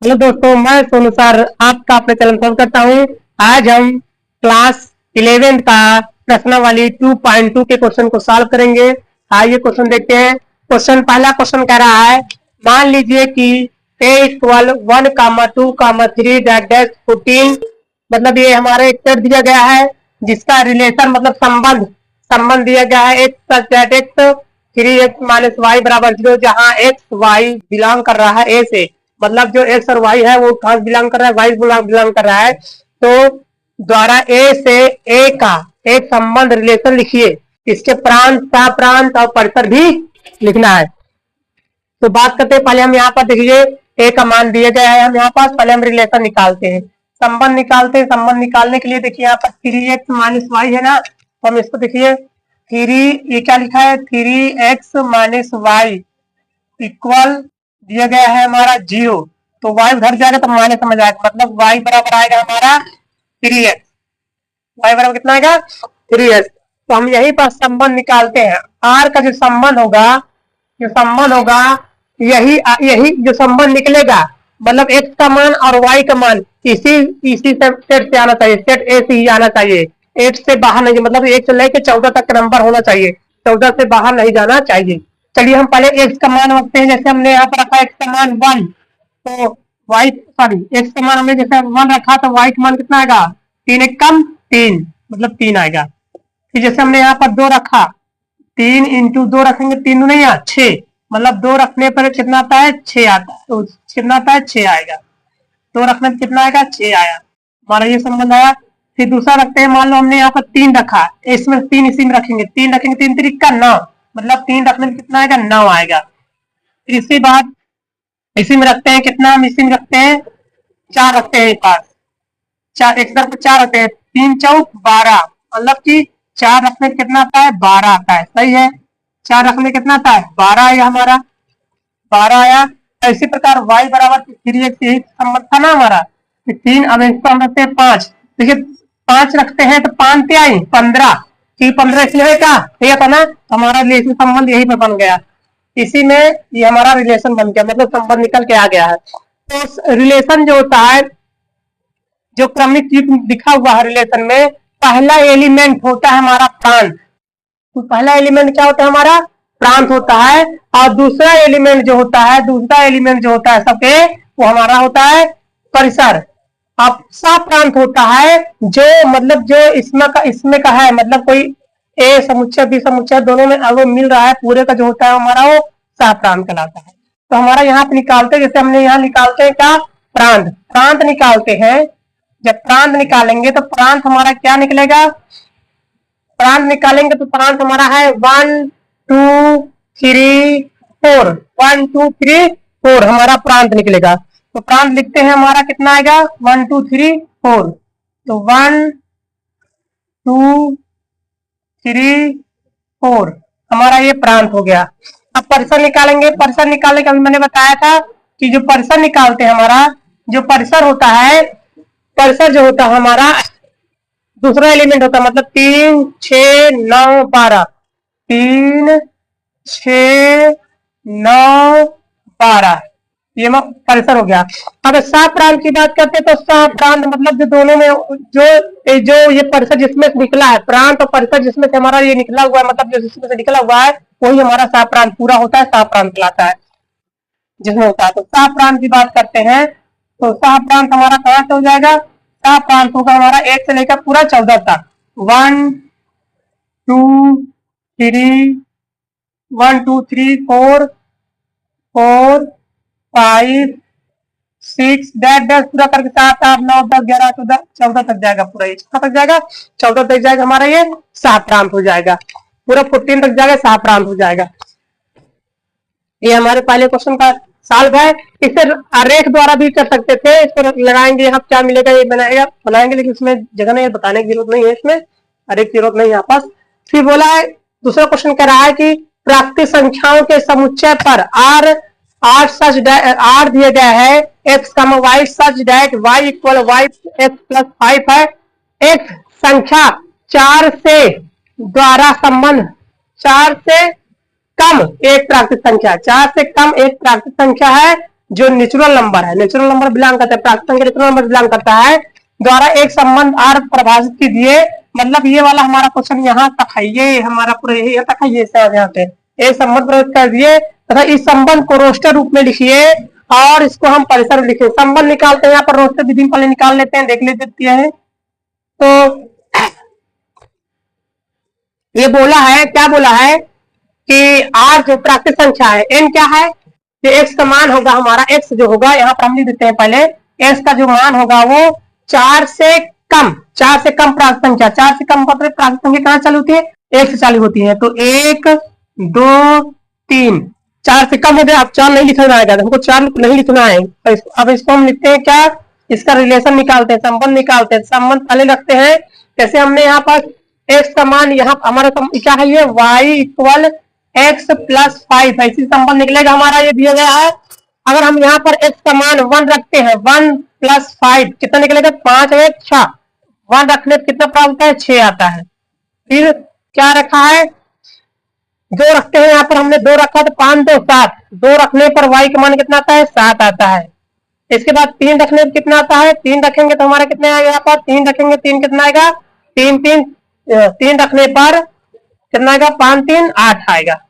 Hello दोस्तों, मैं Sonu sir आपका अपने चैनल पर करता हूँ। आज हम क्लास 11 का प्रश्नावली 2.2 के क्वेश्चन को सॉल्व करेंगे। आइए क्वेश्चन देखते हैं। पहला क्वेश्चन कह रहा है, मान लीजिए कि a=1, 2, 3 मतलब ये हमारे एक सेट दिया गया है जिसका रिलेशन मतलब संबंध दिया गया है x 3x - y बराबर 0, जहाँ x y बिलोंग कर रहा है a से। मतलब जो x और y है वो कहाँ बिलोंग कर रहा है, y बिलोंग कर रहा है। तो द्वारा a से a का एक संबंध रिलेशन लिखिए। इसके प्रांत, सह-प्रांत और परिसर भी लिखना है। तो बात करते हैं, पहले हम यहाँ पर देखिए a का मान दिया गया है, हम यहाँ पास पहले हम रिलेशन निकालते हैं, संबंध निकालते हैं। संबंध निकालने के लिए देखिए यहाँ पर 3x - y है ना, तो हम इसको देखिए 3, ये क्या लिखा है 3x - y इक्वल दिया गया है हमारा 0। तो y उधर जाएगा तो माइनस समझ आएगा, मतलब y बराबर आएगा हमारा 3x। y बराबर कितना आएगा 3x। तो हम यही पर संबंध निकालते हैं। r का जो संबंध होगा यही जो संबंध निकलेगा, मतलब x का मान और y का मान इसी सेट से आना चाहिए, सेट a से ही आना चाहिए। 8 से बाहर नहीं, मतलब 1 से लेकर 14 तक का नंबर होना चाहिए, 14 से बाहर नहीं जाना चाहिए। चलिए हम पहले x का मान रखते हैं। जैसे हमने यहाँ पर रखा x का मान 1, तो x का मान हमने जैसे 1 रखा तो y का मान कितना आएगा 3 एक कम 3, मतलब 3 आएगा। फिर जैसे हमने यहाँ पर 2 रखा, 3 × 2 रखेंगे, 3 नहीं 6, मतलब 2 रखने पर कितना आता है 6 आता है, तो कितना आता है 6 आएगा। 2 रखने पर कितना आएगा 6 आया, हमारा ये संबंध आया। फिर दूसरा रखते हैं, मान लो हमने यहाँ पर 3 रखा, इसमें 3 इसी में रखेंगे, 3 रखेंगे 3 3 का 9, मतलब 3 रखने में कितना आएगा 9 आएगा। इसी बात इसी में रखते हैं, कितना हम इसी में रखते हैं 4 रखते हैं पास, 4 एक तरफ 4 रखते हैं, 3 चौक 12, मतलब कि 4 रखने में कितना आता है 12 आता है, सही है। 4 रखने कितना आता है 12 आया, हमारा 12 आया। इसी प्रकार y बराबर 3x यही संबंध था ना हमारा। 3, अब इसको हम रखते हैं 5, देखिए 5 रखते हैं तो 5 से आई 15, 15 इसलिए क्या ठीक था ना, हमारा रिलेशन संबंध यही पर बन गया। इसी में ये हमारा रिलेशन बन गया, मतलब संबंध निकल के आ गया है। तो रिलेशन जो होता है, जो क्रमिक लिखा हुआ है रिलेशन में, पहला एलिमेंट होता है हमारा प्रांत। तो पहला एलिमेंट क्या होता है हमारा प्रांत होता है, और दूसरा एलिमेंट जो होता है सबके, वो हमारा होता है परिसर। अब सह-प्रांत होता है जो मतलब जो इसमें का है, मतलब कोई ए समुच्चय बी समुच्चय दोनों में अगर मिल रहा है पूरे का जो होता है हमारा, वो सह-प्रांत कहलाता है। तो हमारा यहाँ पे निकालते हैं, जैसे हमने यहाँ निकालते हैं क्या प्रांत निकालते हैं। जब प्रांत निकालेंगे तो प्रांत हमारा क्या निकलेगा, प्रांत निकालेंगे तो प्रांत हमारा है 1 2 3 4, 1 2 3 4 हमारा प्रांत निकलेगा। तो प्रांत लिखते हैं, हमारा कितना आएगा 1 2 3 4, तो 1 2 3 4 हमारा ये प्रांत हो गया। अब परिसर निकालेंगे। परिसर निकालने का मैंने बताया था कि जो परिसर निकालते हैं, हमारा जो परिसर होता है, परिसर जो होता है हमारा दूसरा एलिमेंट होता है, मतलब 3 6 9 12, 3 6 9 12 ये परिसर हो गया। अब सह-प्रांत की बात करते हैं, तो सह-प्रांत मतलब जो दोनों में जो ये परिसर जिसमें से निकला है, प्रांत और परिसर जिसमें से हमारा ये निकला हुआ है, मतलब जो जिसमें से निकला हुआ है वही हमारा सह-प्रांत पूरा होता है, सह-प्रांत कहलाता है जिसमें होता है। तो सह-प्रांत की बात करते हैं, तो सह-प्रांत हमारा कहाँ से हो जाएगा, सह-प्रांत होगा हमारा 1 से लेकर पूरा 14 तक, 1 2 3 1 2 3 4 4 5 6 10 पूरा करके 7 8 9 10 11 14 तक जाएगा, पूरा ये तक जाएगा, 14 तक जाएगा हमारा ये सह-प्रांत हो जाएगा, पूरा 14 तक जाएगा सह-प्रांत हो जाएगा। ये हमारे पहले क्वेश्चन का सॉल्व है। इसे आरेख द्वारा भी कर सकते थे, इस पर लगाएंगे यहाँ क्या मिलेगा ये बनाएंगे, लेकिन इसमें जगह नहीं, बताने की जरूरत नहीं है, इसमें आरेख की जरूरत नहीं है यहाँ पास। फिर बोला है, दूसरा क्वेश्चन कह रहा है कि प्राकृतिक संख्याओं के समुच्चय पर r दिया गया है, x, y such that y equal y x + 5 है। एक संख्या 4 से द्वारा संबंध, 4 से कम एक प्राकृतिक संख्या, 4 से कम एक प्राकृतिक संख्या है जो नेचुरल नंबर है, नेचुरल नंबर बिलोंग करता है, प्राकृत संख्या नेचुरल नंबर बिलोंग करता है, द्वारा एक संबंध आर परिभाषित कीजिए। मतलब ये वाला हमारा क्वेश्चन यहाँ तक है, ये हमारा पूरा यही तक है, ये यहाँ पे एक संबंध प्रयोग कर दिए तथा इस संबंध को रोस्टर रूप में लिखिए और इसको हम परिसर में लिखे। संबंध निकालते हैं, यहाँ पर रोस्टर विधि पहले निकाल लेते हैं, देख लेते हैं। तो ये बोला है, क्या बोला है कि आर जो प्राकृतिक संख्या है, एन क्या है, जो एक्स का मान होगा हमारा, एक्स जो होगा यहाँ पर हम लिख देते हैं पहले, एक्स का जो मान होगा वो 4 से कम, 4 से कम प्राकृतिक संख्या, 4 से कम मतलब प्राकृतिक संख्या कहाँ चालू होती है, 1 से चालू होती है। तो 1 2 3 4 से कम हो गया, अब 4 नहीं लिखना आएगा, हमको 4 नहीं लिखना है। अब इसको हम लिखते हैं क्या, इसका रिलेशन निकालते हैं, संबंध निकालते हैं। संबंध पहले रखते हैं, जैसे हमने यहाँ पर एक्स का मान, यहाँ हमारा क्या है, ये y इक्वल एक्स प्लस 5 ऐसी संबंध निकलेगा हमारा, ये दिया गया है। अगर हम यहाँ पर x का मान 1 रखते हैं, 1 प्लस 5 कितना निकलेगा, 5 1 6, 1 रखने पर कितना प्राप्त होता है, 6 आता है। फिर क्या रखा है, 2 रखते हैं, यहाँ पर हमने 2 रखा तो 5 2 7, 2 रखने पर y का मान कितना आता है, 7 आता है। इसके बाद 3 रखने पर कितना आता है, 3 रखेंगे तो हमारा कितना आएगा, यहाँ पर 3 रखेंगे 3 कितना आएगा, 3 रखने पर कितना आएगा, 5 3 8 आएगा।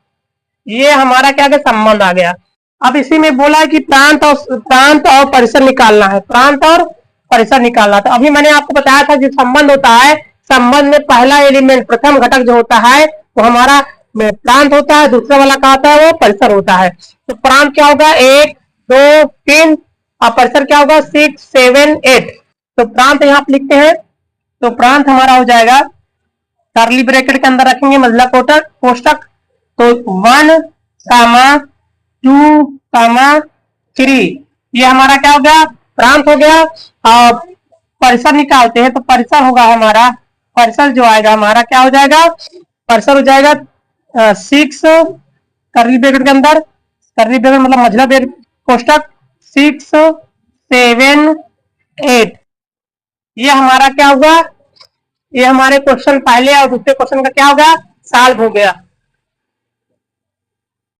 ये हमारा क्या गया, संबंध आ गया। अब इसी में बोला है कि प्रांत और परिसर निकालना है, प्रांत और परिसर निकालना। तो अभी मैंने आपको बताया था जो संबंध होता है, संबंध में पहला एलिमेंट, प्रथम घटक जो होता है वो हमारा प्रांत होता है, दूसरा वाला क्या होता है, वो परिसर होता है। तो प्रांत क्या होगा, 1 2 3, और परिसर क्या होगा, 6 7 8। तो प्रांत यहाँ पे लिखते हैं, तो प्रांत हमारा हो जाएगा, कर्ली ब्रैकेट के अंदर रखेंगे मतलब कोष्टक, तो 1 2 3, ये हमारा क्या हो गया, प्रांत हो गया। और परिसर निकालते हैं, तो परिसर होगा हमारा, परिसर जो आएगा हमारा क्या हो जाएगा, परिसर हो जाएगा 6 कर्ली ब्रैकेट के अंदर, कर्ली ब्रैकेट मतलब मझला ब्रैकेट कोष्टक, 6 7 8। ये हमारा क्या होगा, ये हमारे क्वेश्चन पहले और दूसरे क्वेश्चन का क्या होगा, सॉल्व हो गया।